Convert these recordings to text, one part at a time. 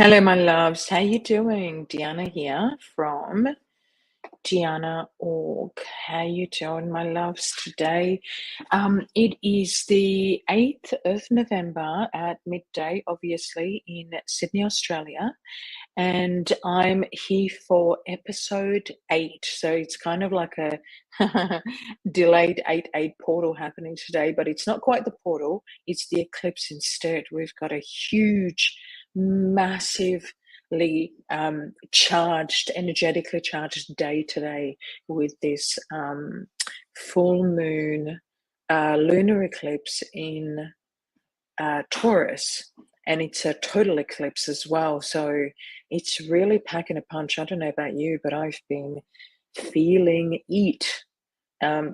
Hello, my loves. How you doing? Diana here from Dijana.org. How you doing, my loves? Today, it is the 8th of November at midday, obviously, in Sydney, Australia, and I'm here for episode 8. So it's kind of like a delayed 8-8 portal happening today, but it's not quite the portal, it's the eclipse instead. We've got a huge, massively charged, energetically charged day today with this full moon lunar eclipse in Taurus, and it's a total eclipse as well. So it's really packing a punch. I don't know about you, but I've been feeling it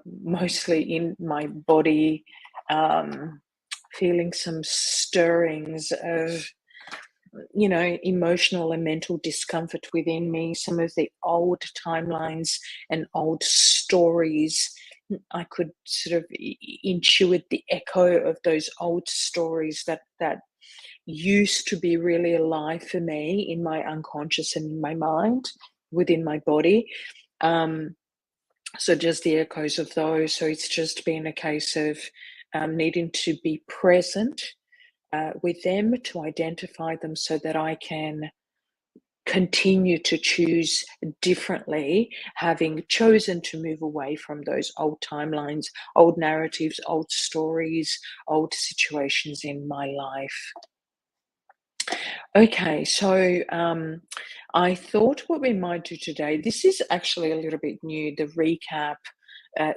mostly in my body, feeling some stirrings of emotional and mental discomfort within me, some of the old timelines and old stories. I could sort of intuit the echo of those old stories that used to be really alive for me in my unconscious and in my mind, within my body. So just the echoes of those. So it's just been a case of needing to be present with them, to identify them so that I can continue to choose differently, having chosen to move away from those old timelines, old narratives, old stories, old situations in my life. Okay, so I thought what we might do today, this is actually a little bit new, the recap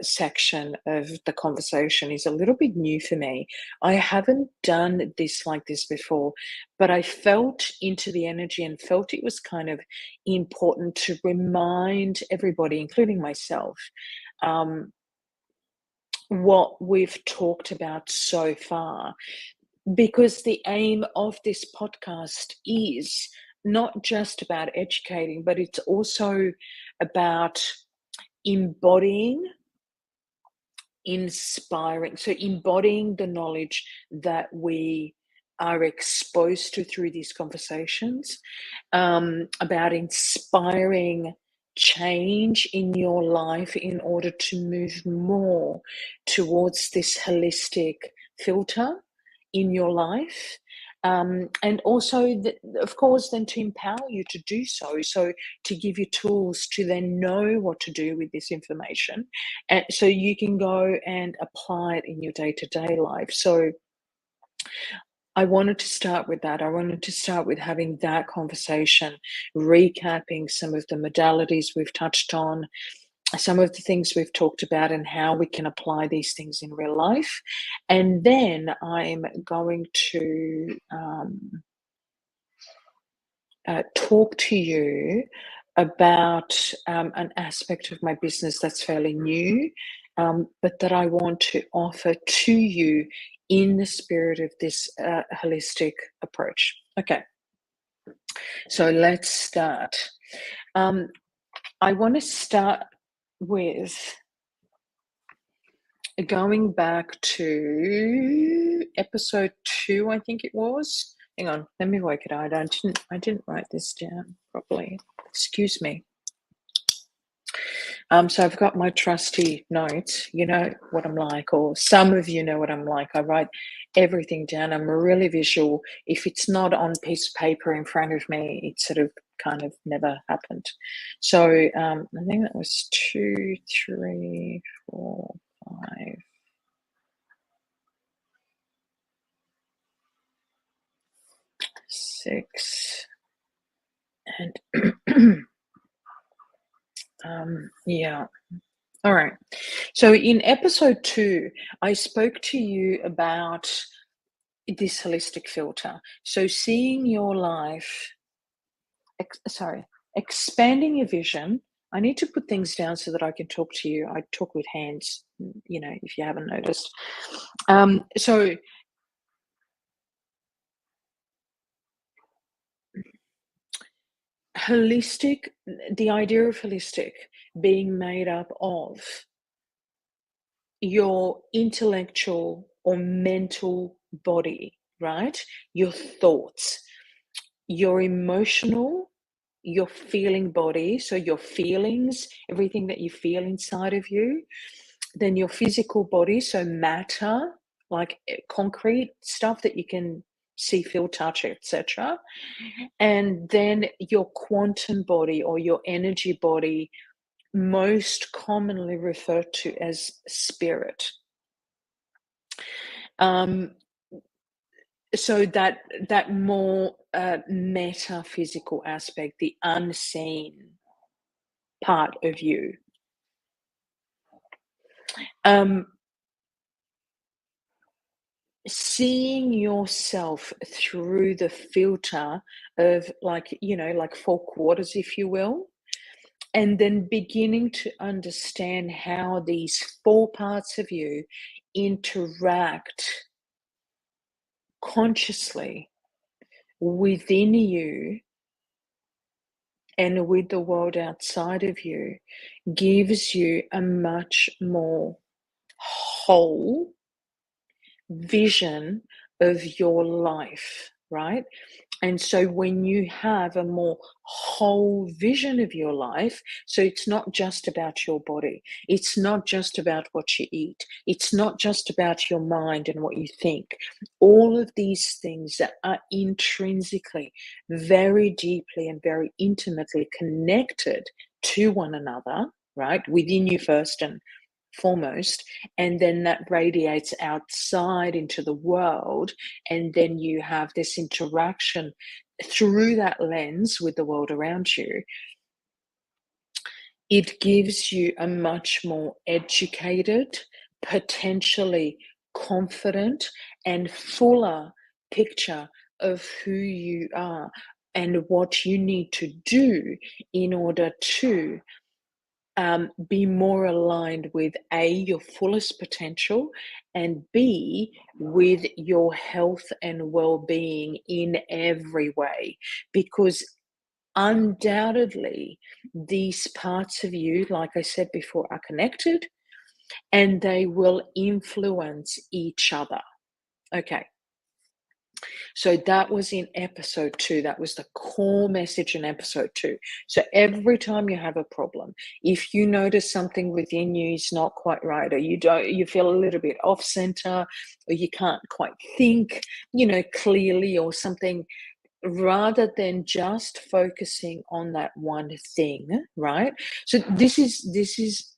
section of the conversation is a little bit new for me. I haven't done this like this before, but I felt into the energy and felt it was kind of important to remind everybody, including myself, um, what we've talked about so far, because the aim of this podcast is not just about educating, but it's also about embodying, inspiring. So, embodying the knowledge that we are exposed to through these conversations, about inspiring change in your life in order to move more towards this holistic filter in your life. And also, of course, then to empower you to do so. So, to give you tools to then know what to do with this information, and so you can go and apply it in your day-to-day life. So, I wanted to start with that. I wanted to start with having that conversation, recapping some of the modalities we've touched on, some of the things we've talked about, and how we can apply these things in real life. And then I'm going to talk to you about an aspect of my business that's fairly new, but that I want to offer to you in the spirit of this holistic approach. Okay, so let's start. I want to start with going back to episode 2, I think it was. Hang on, let me work it out. I didn't write this down properly. Excuse me. So I've got my trusty notes. You know what I'm like, or some of you know what I'm like. I write everything down. I'm really visual. If it's not on a piece of paper in front of me, it sort of kind of never happened. So I think that was 2, 3, 4, 5. 6 and yeah. All right. So in episode 2, I spoke to you about this holistic filter. So seeing your life, expanding your vision. I need to put things down so that I can talk to you. I talk with hands, if you haven't noticed. So holistic, the idea of holistic being made up of your intellectual or mental body, right? Your thoughts, your emotional, your feeling body, so your feelings, everything that you feel inside of you, then your physical body, so matter, like concrete stuff that you can see, feel, touch, etc. And then your quantum body or your energy body, most commonly referred to as spirit. Um, so that more metaphysical aspect, the unseen part of you. Um, Seeing yourself through the filter of, like, like four quarters, if you will, and then beginning to understand how these four parts of you interact consciously within you and with the world outside of you, gives you a much more whole vision of your life, right? And so when you have a more whole vision of your life, so it's not just about your body, it's not just about what you eat, it's not just about your mind and what you think. All of these things that are intrinsically, very deeply and very intimately connected to one another, right? Within you first and foremost, and then that radiates outside into the world, and then you have this interaction through that lens with the world around you. It gives you a much more educated, potentially confident and fuller picture of who you are and what you need to do in order to be more aligned with A, your fullest potential, and B, with your health and well-being in every way. Because undoubtedly, these parts of you, like I said before, are connected and they will influence each other. Okay. So that was in episode 2. That was the core message in episode 2. So every time you have a problem, if you notice something within you is not quite right, or you feel a little bit off center, or you can't quite think, clearly, or something, rather than just focusing on that one thing, right? So this is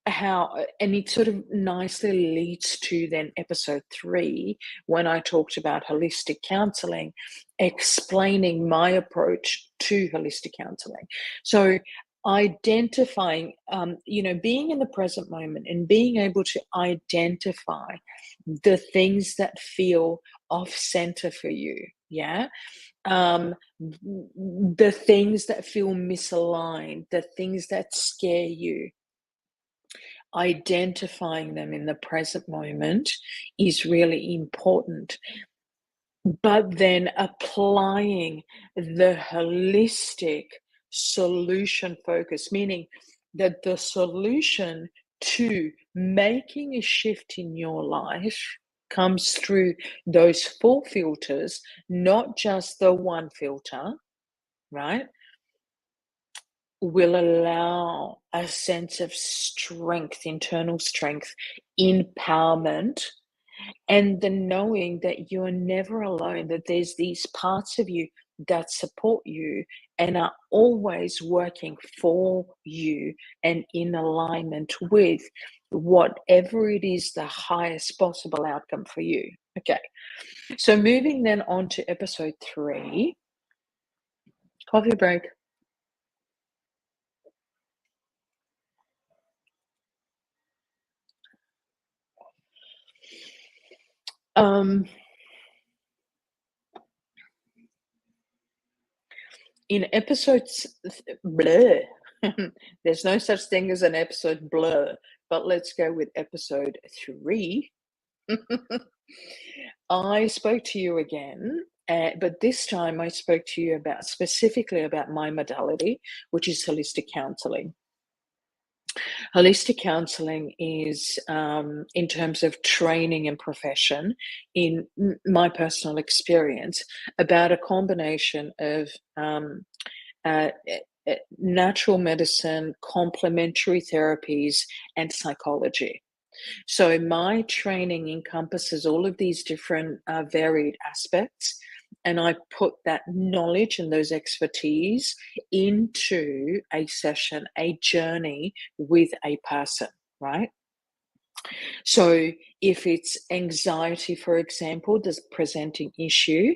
how, and it sort of nicely leads to then episode 3, when I talked about holistic counseling, explaining my approach to holistic counseling. So identifying, being in the present moment and being able to identify the things that feel off center for you. Yeah. The things that feel misaligned, the things that scare you, identifying them in the present moment is really important. But then applying the holistic solution focus, meaning that the solution to making a shift in your life comes through those 4 filters, not just the one filter, right? Will allow a sense of strength, internal strength, empowerment, and the knowing that you're never alone, that there's these parts of you that support you and are always working for you and in alignment with whatever it is, the highest possible outcome for you. Okay, so moving then on to episode 3, coffee break. In episodes, blur. There's no such thing as an episode blur, but let's go with episode 3. I spoke to you again, but this time I spoke to you specifically about my modality, which is holistic counseling. Holistic counseling is, in terms of training and profession, in my personal experience, about a combination of natural medicine, complementary therapies, and psychology. So my training encompasses all of these different varied aspects, and I put that knowledge and those expertise into a session, a journey with a person, right? So if it's anxiety, for example, this presenting issue,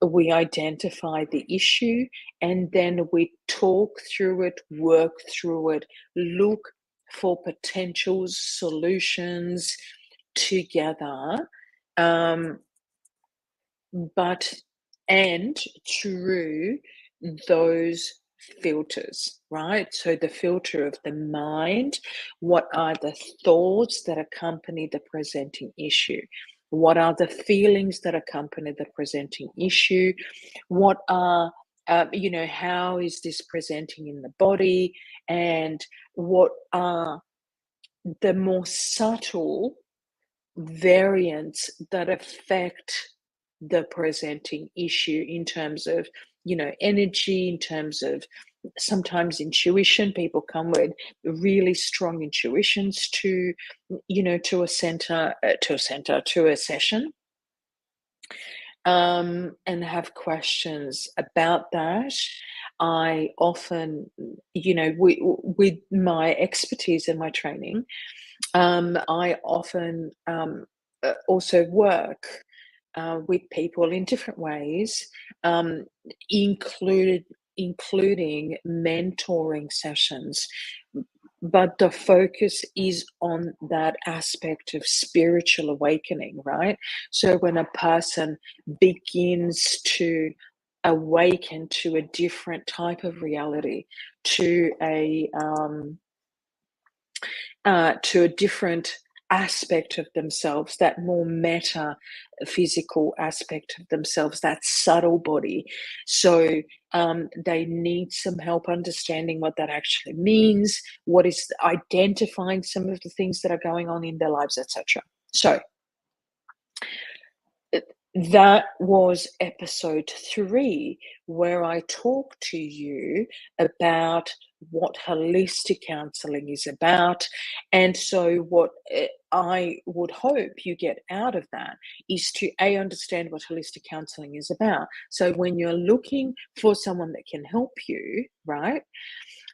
we identify the issue and then we talk through it, work through it, look for potential solutions together. Um, but and through those filters, right? So the filter of the mind, what are the thoughts that accompany the presenting issue? What are the feelings that accompany the presenting issue? What are how is this presenting in the body? And what are the more subtle variants that affect the presenting issue in terms of energy, in terms of sometimes intuition. People come with really strong intuitions to to a center, to a session, and have questions about that. I often, with my expertise and my training, I often also work with people in different ways, um, included including mentoring sessions. But the focus is on that aspect of spiritual awakening, right? So when a person begins to awaken to a different type of reality, to a different aspect of themselves, that more meta physical aspect of themselves, that subtle body. So they need some help understanding what that actually means, what is identifying some of the things that are going on in their lives, etc. So that was episode 3, where I talked to you about what holistic counseling is about. And so, what I would hope you get out of that is to understand what holistic counseling is about. So, when you're looking for someone that can help you, right?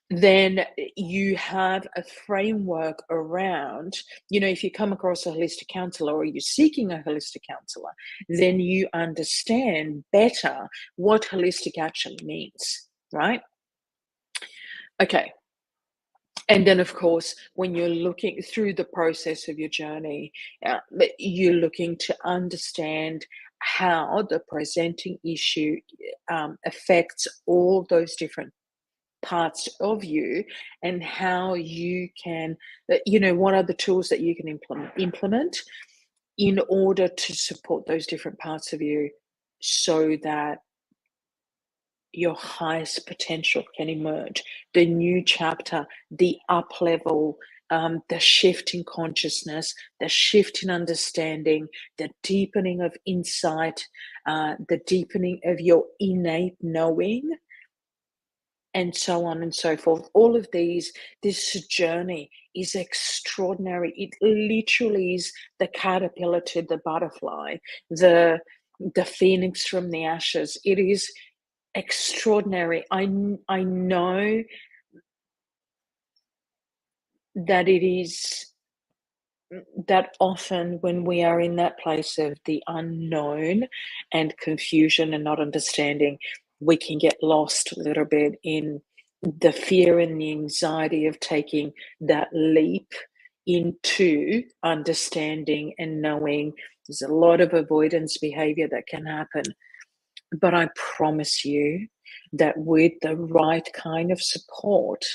Then you have a framework around, if you come across a holistic counselor or you're seeking a holistic counselor, then you understand better what holistic actually means, right? Okay. And then, of course, when you're looking through the process of your journey, you're looking to understand how the presenting issue affects all those different parts of you, and how you can what are the tools that you can implement in order to support those different parts of you, so that your highest potential can emerge, the new chapter, the up level, the shift in consciousness, the shift in understanding, the deepening of insight, the deepening of your innate knowing, and so on and so forth. All of this journey is extraordinary. It literally is the caterpillar to the butterfly, the phoenix from the ashes. It is extraordinary. I know that it is that often when we are in that place of the unknown and confusion and not understanding, we can get lost a little bit in the fear and the anxiety of taking that leap into understanding and knowing. There's a lot of avoidance behavior that can happen. But I promise you that with the right kind of support,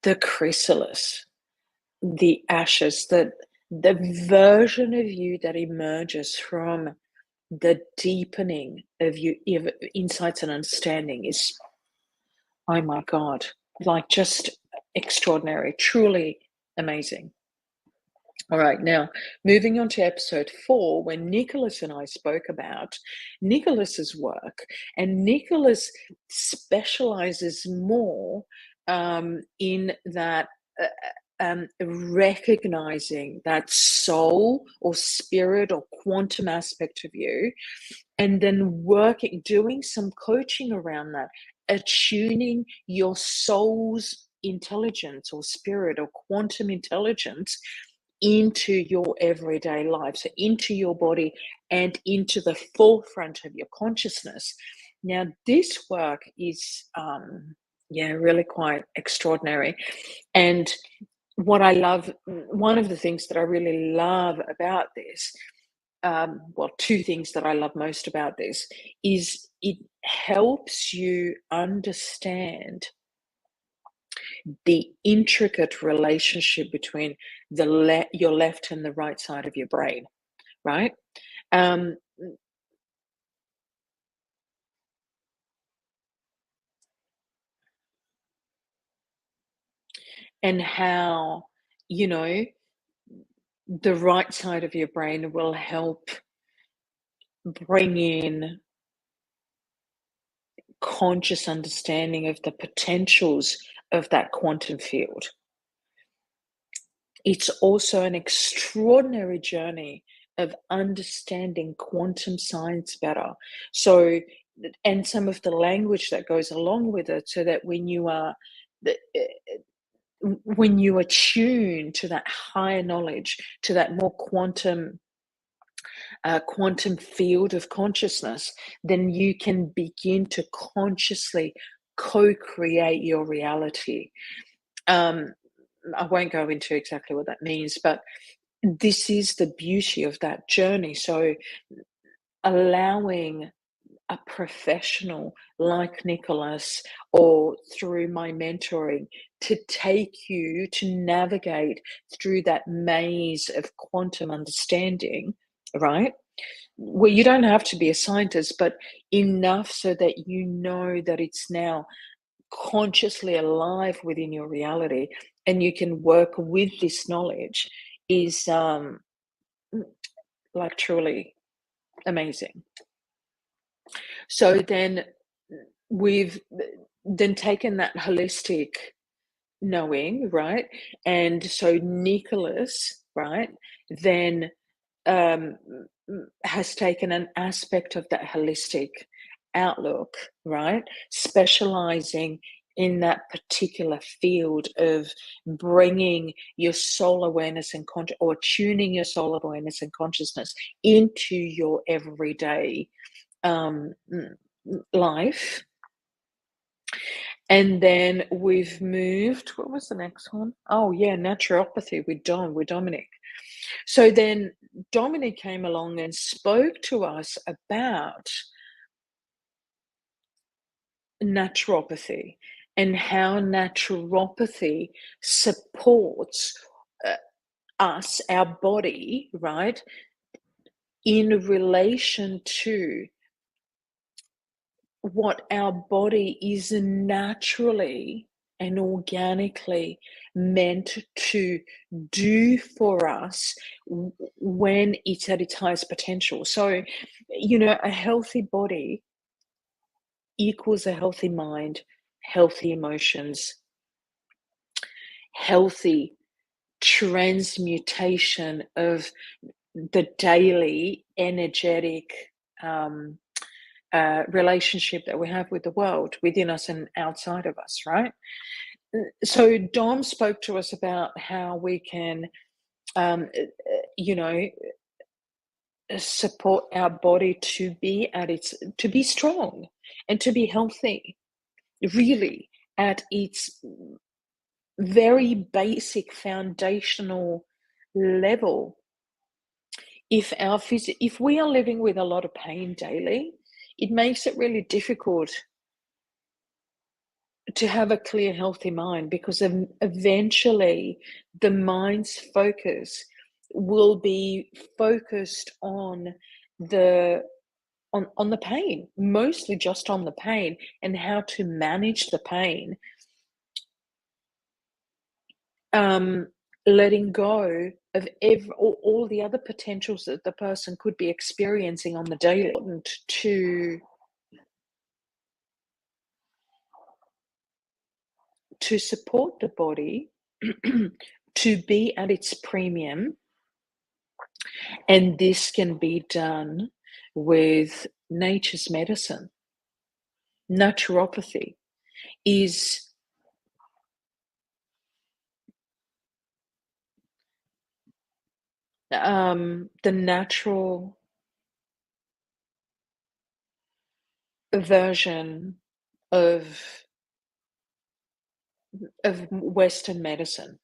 the chrysalis, the ashes, the version of you that emerges from the deepening of you insights and understanding is, oh my god, like just extraordinary, truly amazing. All right, now moving on to episode 4, when Nicholas and I spoke about Nicholas's work, and Nicholas specializes more in that recognizing that soul or spirit or quantum aspect of you, and then doing some coaching around that, attuning your soul's intelligence or spirit or quantum intelligence into your everyday life, so into your body and into the forefront of your consciousness. Now, this work is, yeah, really quite extraordinary. And what I love, one of the things that I really love about this, well, two things that I love most about this is it helps you understand the intricate relationship between your left and the right side of your brain, right? Um, and how, you know, the right side of your brain will help bring in conscious understanding of the potentials of that quantum field. It's also an extraordinary journey of understanding quantum science better. So, and some of the language that goes along with it, so that when you attune to that higher knowledge, to that more quantum field of consciousness, then you can begin to consciously co-create your reality. Um, I won't go into exactly what that means, but this is the beauty of that journey. So, allowing a professional like Nicholas, or through my mentoring, to take you to navigate through that maze of quantum understanding, right? Where you don't have to be a scientist, but enough so that you know that it's now consciously alive within your reality, and you can work with this knowledge, is like truly amazing. So then we've then taken that holistic knowing, right? And so Nicholas, right, then um, has taken an aspect of that holistic outlook, right? Specializing in that particular field of bringing your soul awareness and or tuning your soul awareness and consciousness into your everyday um, life. And then we've moved, what was the next one? Oh, yeah, naturopathy with Dominic. So then Dominic came along and spoke to us about naturopathy and how naturopathy supports uh, us, our body, right, in relation to what our body is naturally and organically meant to do for us when it's at its highest potential. So, a healthy body equals a healthy mind, healthy emotions, healthy transmutation of the daily energetic um, relationship that we have with the world within us and outside of us, right? So Dom spoke to us about how we can, you know, support our body to be strong and to be healthy, really at its very basic foundational level. If we are living with a lot of pain daily, it makes it really difficult to have a clear, healthy mind, because eventually the mind's focus will be focused on the the pain, mostly just on the pain and how to manage the pain um, letting go of all the other potentials that the person could be experiencing on the daily. Important to support the body to be at its premium, and this can be done with nature's medicine. Naturopathy is the natural version of Western medicine,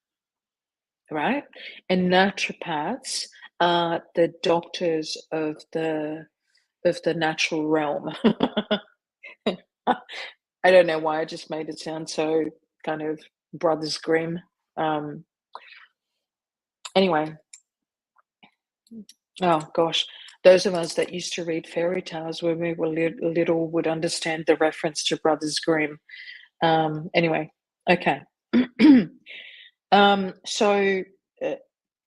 right? And naturopaths are the doctors of the natural realm. I don't know why I just made it sound so kind of Brothers Grimm. Um, anyway, oh gosh, those of us that used to read fairy tales when we were little would understand the reference to Brothers Grimm. Anyway, okay. So uh,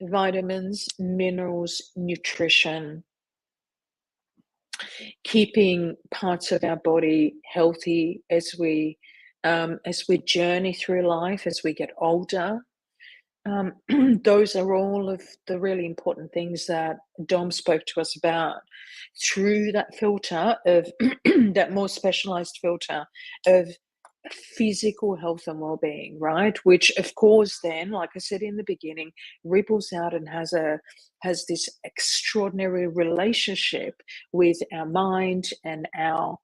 vitamins, minerals, nutrition, keeping parts of our body healthy as we journey through life, as we get older. Um, those are all of the really important things that Dom spoke to us about through that filter of that more specialized filter of physical health and well-being, right? Which of course then, like I said in the beginning, ripples out and has this extraordinary relationship with our mind and our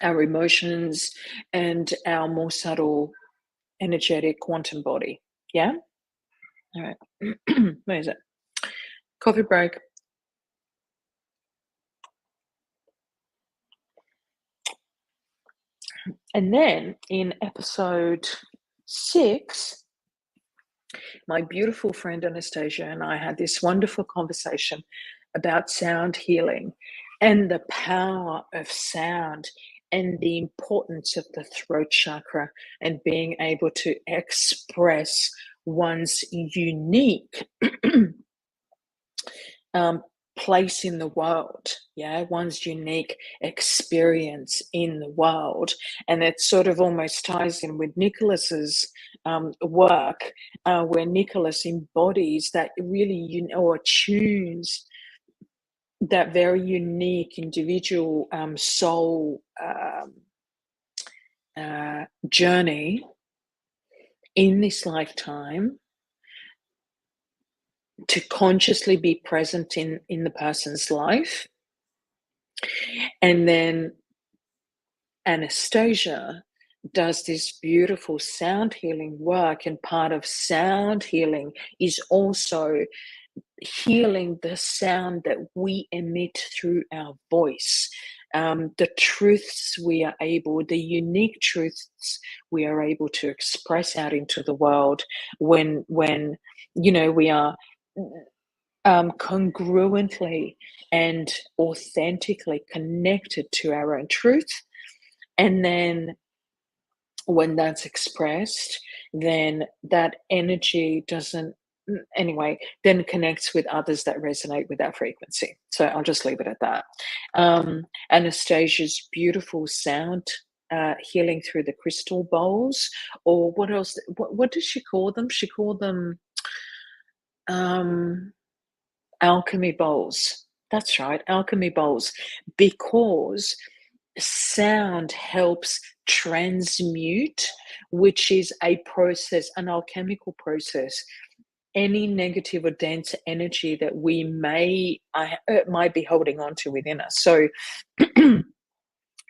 emotions and our more subtle energetic quantum body. Yeah. All right. Where is it? Coffee break. And then in episode 6, my beautiful friend Anastasia and I had this wonderful conversation about sound healing and the power of sound and the importance of the throat chakra and being able to express one's unique um, place in the world, yeah, one's unique experience in the world. And it sort of almost ties in with Nicholas's work, where Nicholas embodies that really, or tunes that very unique individual soul journey in this lifetime to consciously be present in the person's life. And then Anastasia does this beautiful sound healing work, and part of sound healing is also healing the sound that we emit through our voice. The truths we are able, the unique truths we are able to express out into the world when we are congruently and authentically connected to our own truth. And then when that's expressed, then that energy doesn't, anyway, then connects with others that resonate with that frequency. So I'll just leave it at that. Anastasia's beautiful sound healing through the crystal bowls, or what else? What does she call them? She called them alchemy bowls. That's right, alchemy bowls, because sound helps transmute, which is a process, an alchemical process, any negative or dense energy that we might be holding on to within us. So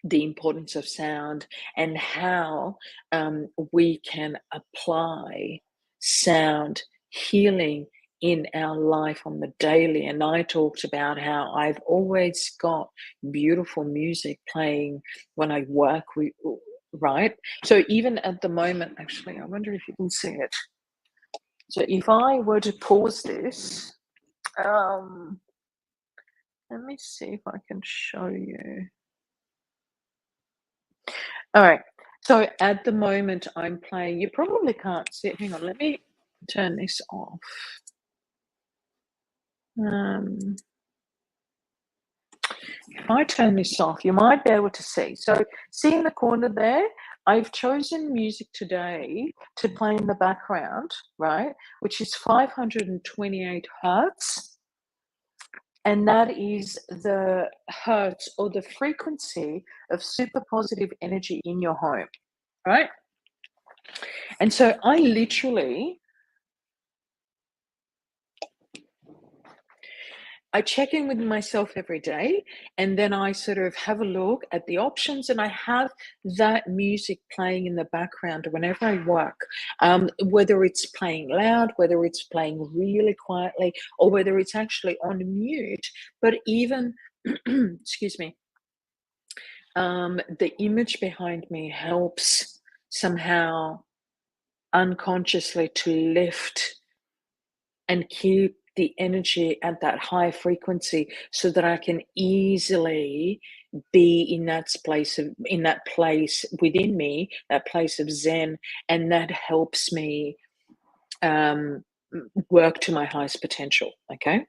the importance of sound and how we can apply sound healing in our life on the daily. And I talked about how I've always got beautiful music playing when I work with, right? So even at the moment, actually, I wonder if you can see it. So if I were to pause this, um, let me see if I can show you. All right. So at the moment, I'm playing. You probably can't see it. Hang on, let me turn this off. Um, if I turn this off, you might be able to see. So, see in the corner there, I've chosen music today to play in the background, right? Which is 528 hertz. And that is the hertz or the frequency of super positive energy in your home, right? And so I literally I check in with myself every day, and then I sort of have a look at the options, and I have that music playing in the background whenever I work, whether it's playing loud, whether it's playing really quietly, or whether it's actually on mute. But even, excuse me, the image behind me helps somehow unconsciously to lift and keep the energy at that high frequency so that I can easily be in that place within me, that place of Zen, and that helps me work to my highest potential. Okay.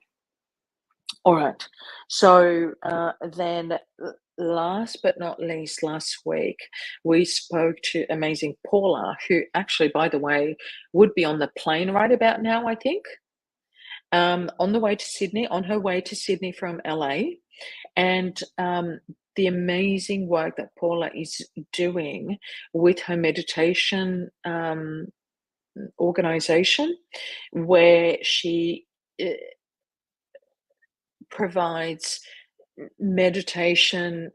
All right. So then, last but not least, last week we spoke to amazing Paula, who actually, by the way, would be on the plane right about now, I think. On the way to Sydney, on her way to Sydney from LA, and the amazing work that Paula is doing with her meditation organization, where she uh, provides meditation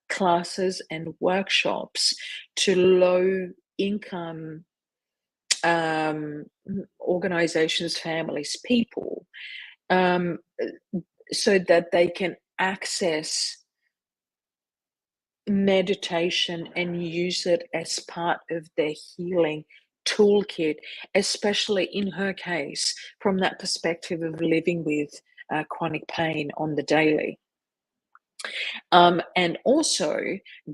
classes and workshops to low income um, organizations, families, people, um, so that they can access meditation and use it as part of their healing toolkit, especially in her case, from that perspective of living with chronic pain on the daily. And also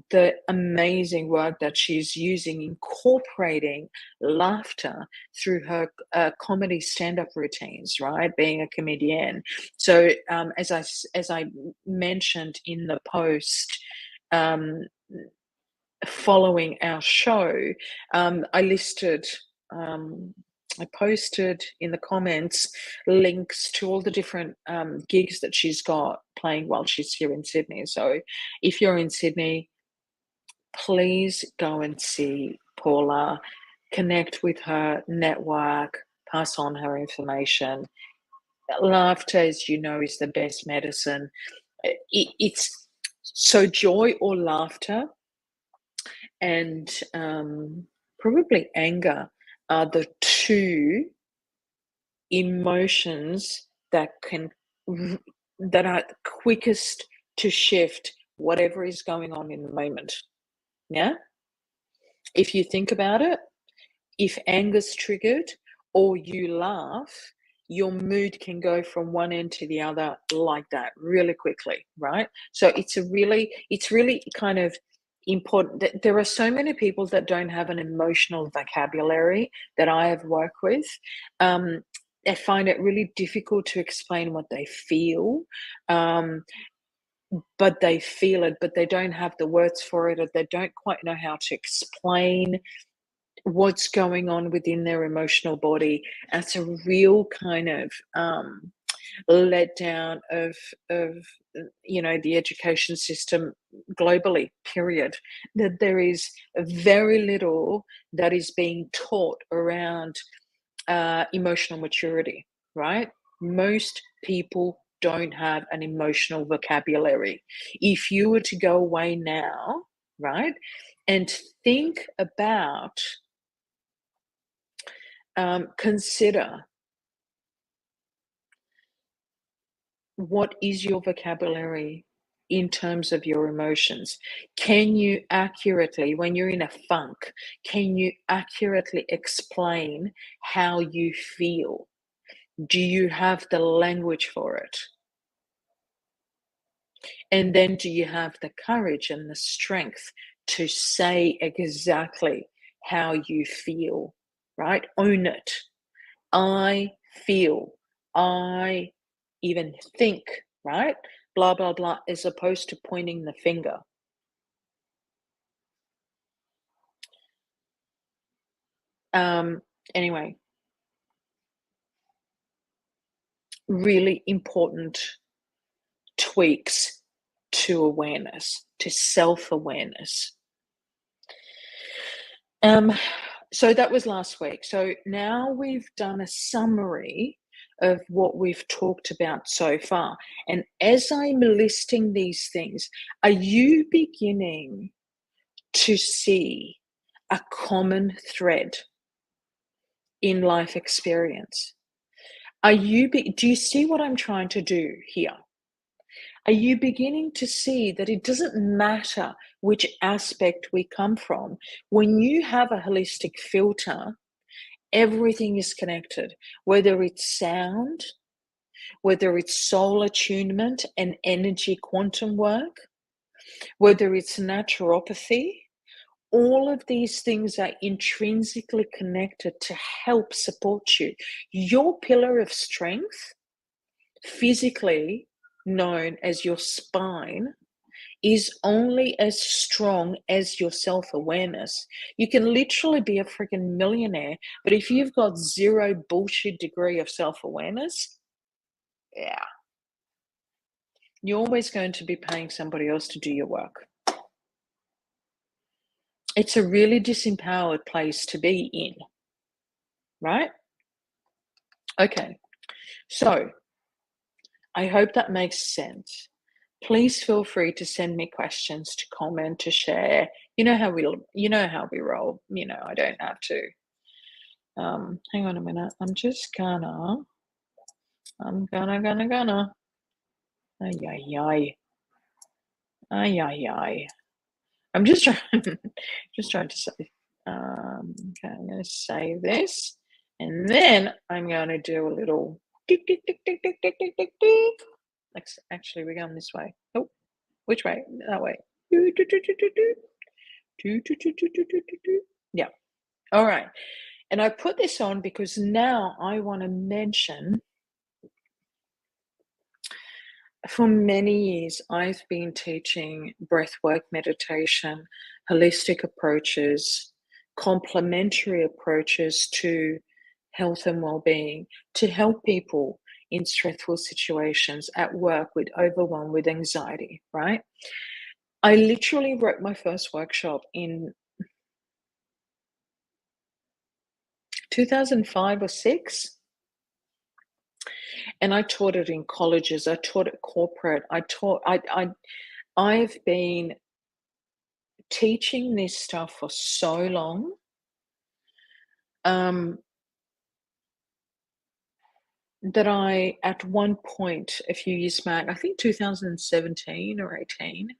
the amazing work that she's using, incorporating laughter through her comedy stand-up routines, right? Being a comedian. So as I mentioned in the post, um, following our show, I listed. Um, I posted in the comments links to all the different gigs that she's got playing while she's here in Sydney. So if you're in Sydney, please go and see Paula, connect with her, network, pass on her information. Laughter, as you know, is the best medicine. It's so joy or laughter and probably anger are the two emotions that can that are quickest to shift whatever is going on in the moment. Yeah, if you think about it, if anger's triggered or you laugh, your mood can go from one end to the other like that really quickly, right? So it's really kind of important that there are so many people that don't have an emotional vocabulary that I have worked with. Um, I find it really difficult to explain what they feel, um, but they feel it, but they don't have the words for it, or they don't quite know how to explain what's going on within their emotional body. That's a real kind of letdown of the education system globally. Period. That there is very little that is being taught around emotional maturity. Right? Most people don't have an emotional vocabulary. If you were to go away now, right, and think about consider what is your vocabulary in terms of your emotions. Can you accurately, when you're in a funk, can you accurately explain how you feel? Do you have the language for it? And then do you have the courage and the strength to say exactly how you feel, right? Own it. I feel, I even think, right? Blah, blah, blah, as opposed to pointing the finger. Anyway, really important tweaks to awareness, to self-awareness. So that was last week. So now we've done a summary of what we've talked about so far. And as I'm listing these things, are you beginning to see a common thread in life experience? Do you see what I'm trying to do here? Are you beginning to see that it doesn't matter which aspect we come from? When you have a holistic filter, everything is connected, whether it's sound, whether it's soul attunement and energy quantum work, whether it's naturopathy. All of these things are intrinsically connected to help support you. Your pillar of strength, physically known as your spine, is only as strong as your self-awareness. You can literally be a freaking millionaire, but if you've got zero bullshit degree of self-awareness, yeah, you're always going to be paying somebody else to do your work. It's a really disempowered place to be in, right? Okay, so I hope that makes sense. Please feel free to send me questions, to comment, to share. You know how we roll. I don't have to. Hang on a minute. I'm gonna. Ay, ay, ay. Ay, ay, ay. I'm just trying, just trying to say. Okay, I'm going to save this, and then I'm going to do a little tick, tick, tick, tick, tick, tick, tick, tick, tick. Actually, we're going this way. Oh, which way? That way. Yeah. All right. And I put this on because now I want to mention, for many years, I've been teaching breathwork meditation, holistic approaches, complementary approaches to health and well-being to help people in stressful situations at work, with overwhelm, with anxiety, right? I literally wrote my first workshop in 2005 or 6. And I taught it in colleges, I taught it corporate, I've been teaching this stuff for so long. That I, at one point, a few years back, I think 2017 or 18,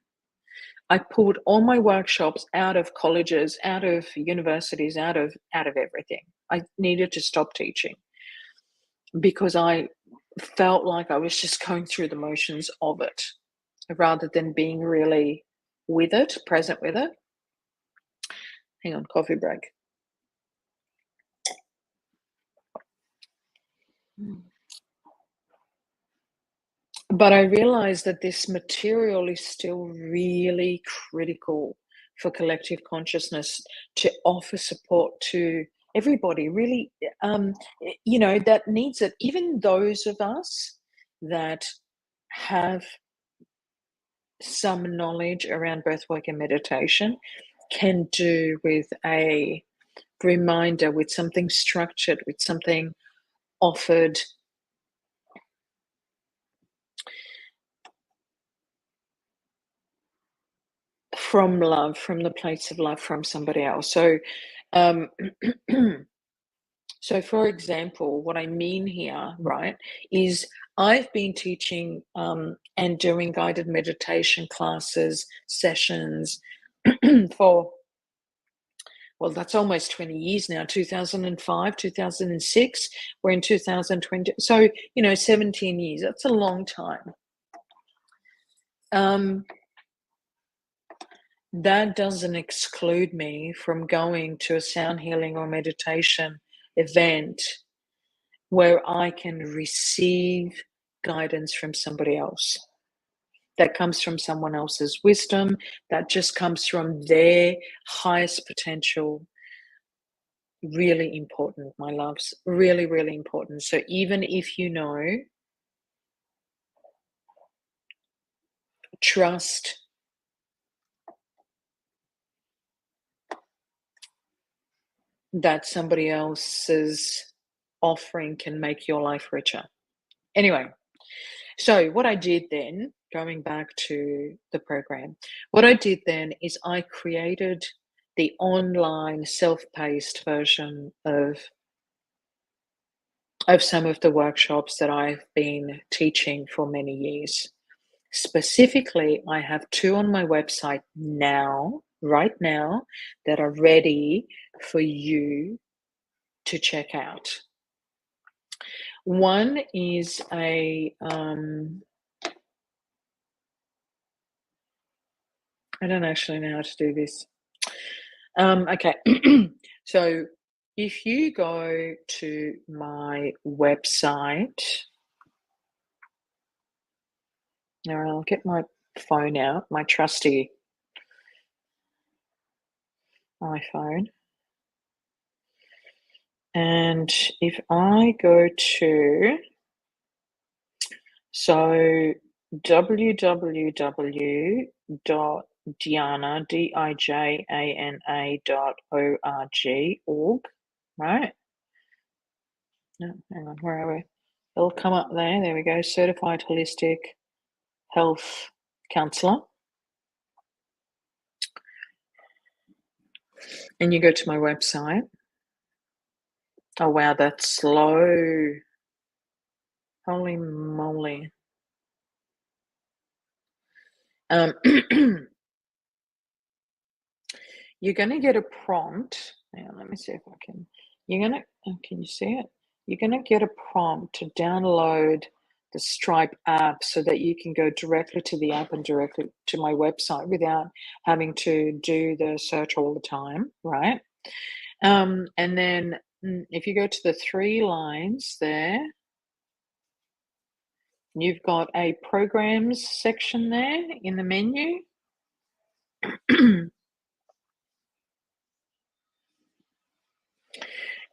I pulled all my workshops out of colleges, out of universities, out of everything. I needed to stop teaching because I felt like I was just going through the motions of it rather than being really with it, present with it. Hang on, coffee break. But I realized that this material is still really critical for collective consciousness, to offer support to everybody, really, that needs it. Even those of us that have some knowledge around breathwork and meditation can do with a reminder, with something structured, with something offered from love, from the place of love, from somebody else. So, um, so for example, what I mean here, right, is I've been teaching and doing guided meditation classes, sessions for, well, that's almost 20 years now, 2005, 2006, we're in 2020. So, 17 years, that's a long time. that doesn't exclude me from going to a sound healing or meditation event where I can receive guidance from somebody else. That comes from someone else's wisdom, that just comes from their highest potential. Really important, my loves. Really, really important. So even if you know, trust that somebody else's offering can make your life richer. Anyway, so what I did then, going back to the program, what I did then is I created the online self-paced version of some of the workshops that I've been teaching for many years. Specifically, I have 2 on my website now, right now, that are ready for you to check out. One is I don't actually know how to do this. Okay. So if you go to my website, now I'll get my phone out, my trusty iPhone. And if I go to, so www.dijana, dijana.org, right? No, hang on, where are we? It'll come up there. There we go. Certified Holistic Health Counselor. And you go to my website. Oh, wow, that's slow. Holy moly. You're going to get a prompt. Hang on, let me see if I can. Can you see it? You're going to get a prompt to download the Stripe app so that you can go directly to the app and directly to my website without having to do the search all the time, right? And then if you go to the 3 lines there, you've got a programs section there in the menu.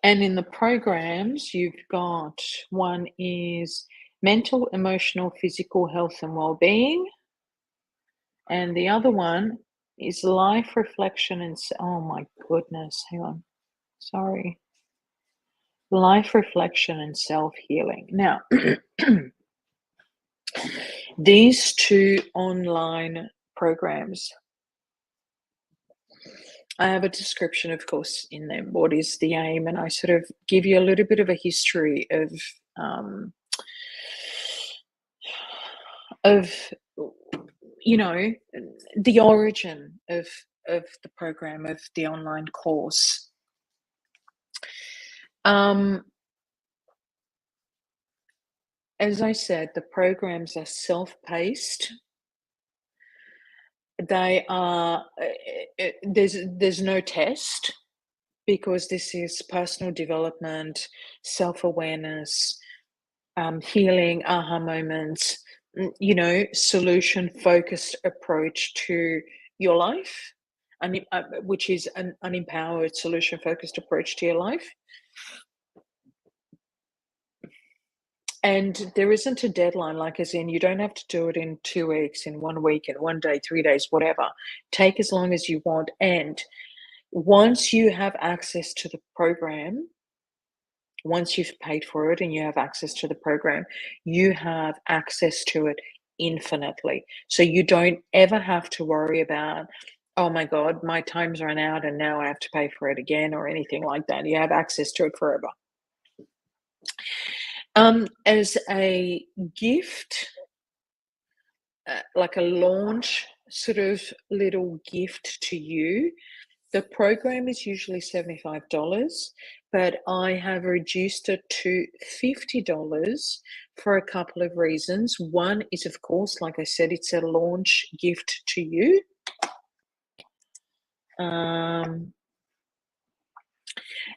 And in the programs, you've got one is mental, emotional, physical health and well-being. And the other one is life reflection and, oh my goodness, hang on, sorry. Life reflection and self-healing. Now, these 2 online programs, I have a description, of course, in them. What is the aim? And I sort of give you a little bit of a history of you know, the origin of the program, of the online course. As I said, the programs are self-paced. They are there's no test, because this is personal development, self-awareness, healing, aha moments, solution focused approach to your life, which is an empowered solution focused approach to your life. And there isn't a deadline, like as in you don't have to do it in 2 weeks, in 1 week, in 1 day, 3 days, whatever. Take as long as you want. And once you have access to the program, once you've paid for it and you have access to the program, you have access to it infinitely. So you don't ever have to worry about, oh my God, my time's run out and now I have to pay for it again or anything like that. You have access to it forever. As a gift, like a launch sort of little gift to you, the program is usually $75, but I have reduced it to $50 for a couple of reasons. One is, of course, like I said, it's a launch gift to you. Um,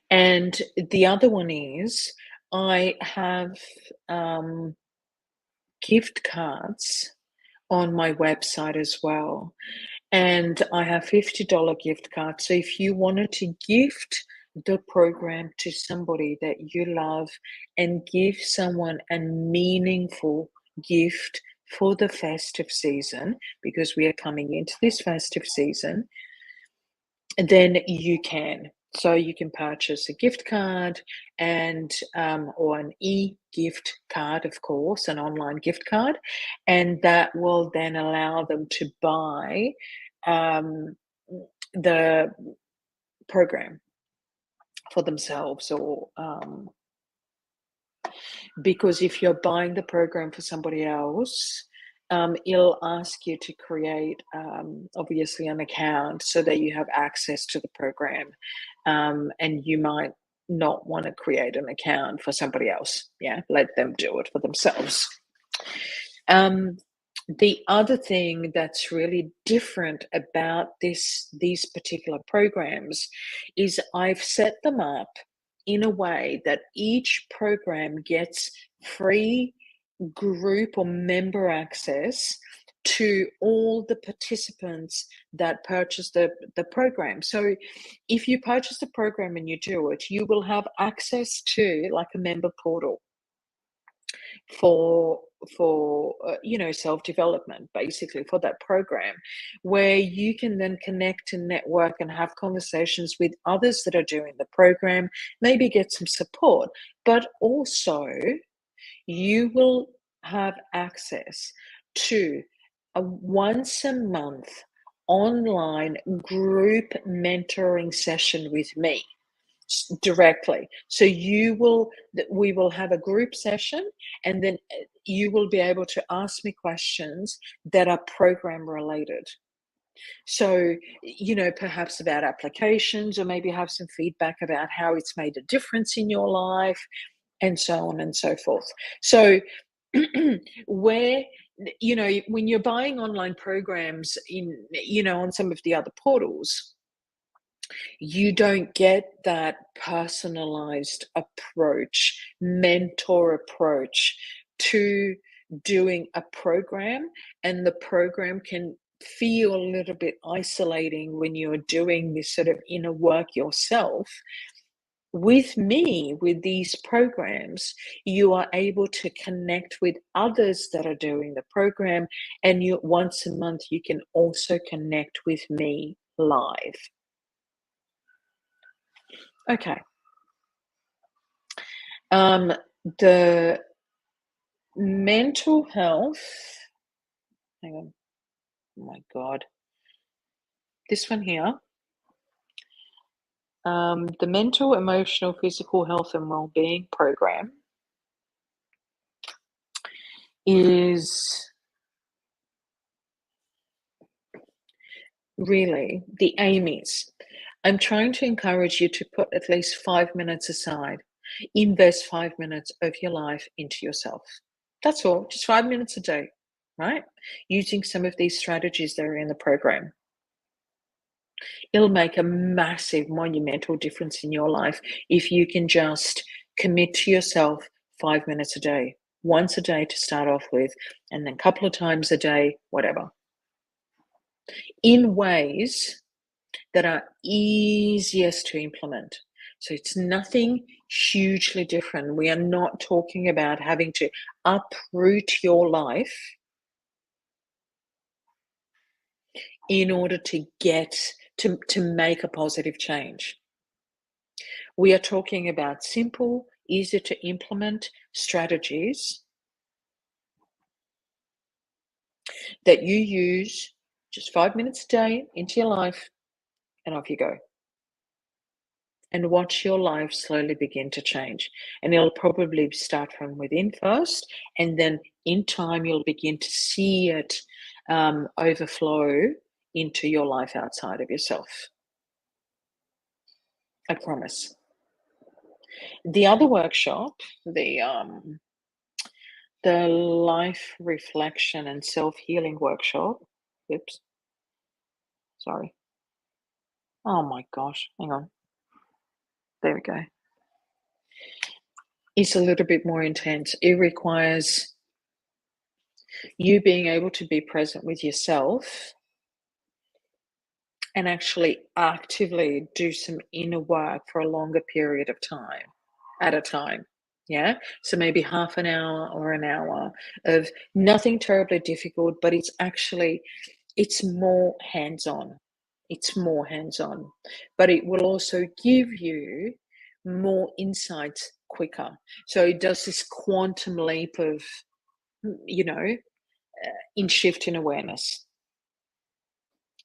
and the other one is I have gift cards on my website as well. And I have $50 gift card. So if you wanted to gift the program to somebody that you love and give someone a meaningful gift for the festive season, because we are coming into this festive season, then you can. So you can purchase a gift card and or an e-gift card, of course, an online gift card, and that will then allow them to buy um, the program for themselves or because if you're buying the program for somebody else, it'll ask you to create, obviously, an account so that you have access to the program. And you might not want to create an account for somebody else. Yeah, let them do it for themselves. Um, the other thing that's really different about these particular programs is I've set them up in a way that each program gets free group or member access to all the participants that purchase the program. So if you purchase the program and you do it, you will have access to like a member portal for self development, basically, for that program, where you can then connect and network and have conversations with others that are doing the program, maybe get some support, but also you will have access to a once a month online group mentoring session with me directly. So we will have a group session, and then you will be able to ask me questions that are program related. So, perhaps about applications, or maybe have some feedback about how it's made a difference in your life, and so on and so forth. So, where when you're buying online programs on some of the other portals, you don't get that personalized approach, mentor approach to doing a program, and the program can feel a little bit isolating when you're doing this sort of inner work yourself. With me, with these programs, you are able to connect with others that are doing the program, and you once a month you can also connect with me live. Okay. Um, the mental health, hang on, oh my God, this one here, the mental, emotional, physical health and well-being program is really the aim is I'm trying to encourage you to put at least 5 minutes aside, invest 5 minutes of your life into yourself. That's all, just 5 minutes a day, right? Using some of these strategies that are in the program. It'll make a massive, monumental difference in your life if you can just commit to yourself 5 minutes a day, once a day to start off with, and then a couple of times a day, whatever, in ways that are easiest to implement. So it's nothing hugely different. We are not talking about having to uproot your life in order to get to make a positive change. We are talking about simple, easy to implement strategies that you use just 5 minutes a day into your life, and off you go. And watch your life slowly begin to change. And it'll probably start from within first, and then in time, you'll begin to see it overflow into your life outside of yourself. I promise. The other workshop, the life reflection and self-healing workshop. Oops, sorry. Oh my gosh, hang on. There we go. It's a little bit more intense. It requires you being able to be present with yourself and actually actively do some inner work for a longer period of time at a time. Yeah. So maybe half an hour or an hour of nothing terribly difficult, but it's more hands on. It's more hands on, but it will also give you more insights quicker. So it does this quantum leap of, you know, in shift in awareness,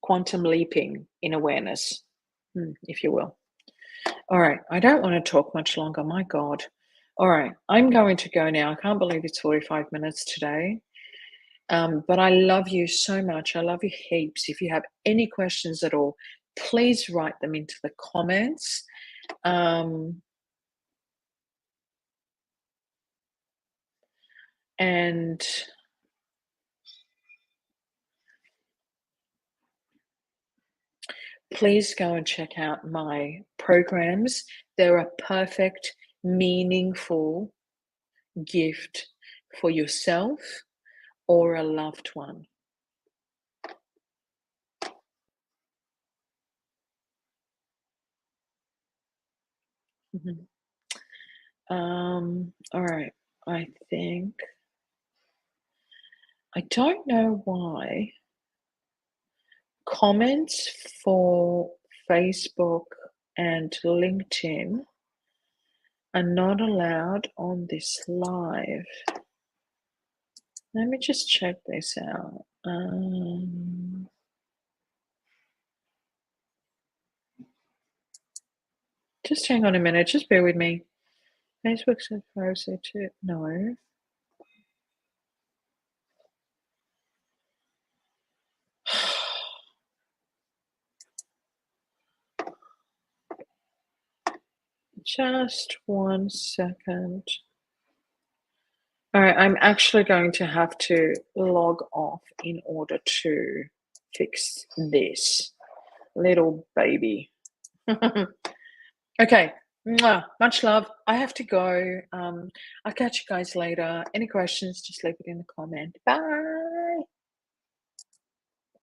quantum leaping in awareness, if you will. All right, I don't want to talk much longer. My God. All right, I'm going to go now. I can't believe it's 45 minutes today. But I love you so much. I love you heaps. If you have any questions at all, please write them into the comments. And please go and check out my programs. They're a perfect, meaningful gift for yourself or a loved one. Mhm. All right. I think I don't know why comments for Facebook and LinkedIn are not allowed on this live. Let me just check this out. Just hang on a minute. Just bear with me. Facebook said privacy too. No. Just 1 second. All right, I'm actually going to have to log off in order to fix this little baby. Okay, mwah, much love. I have to go. I'll catch you guys later. Any questions, just leave it in the comment. Bye.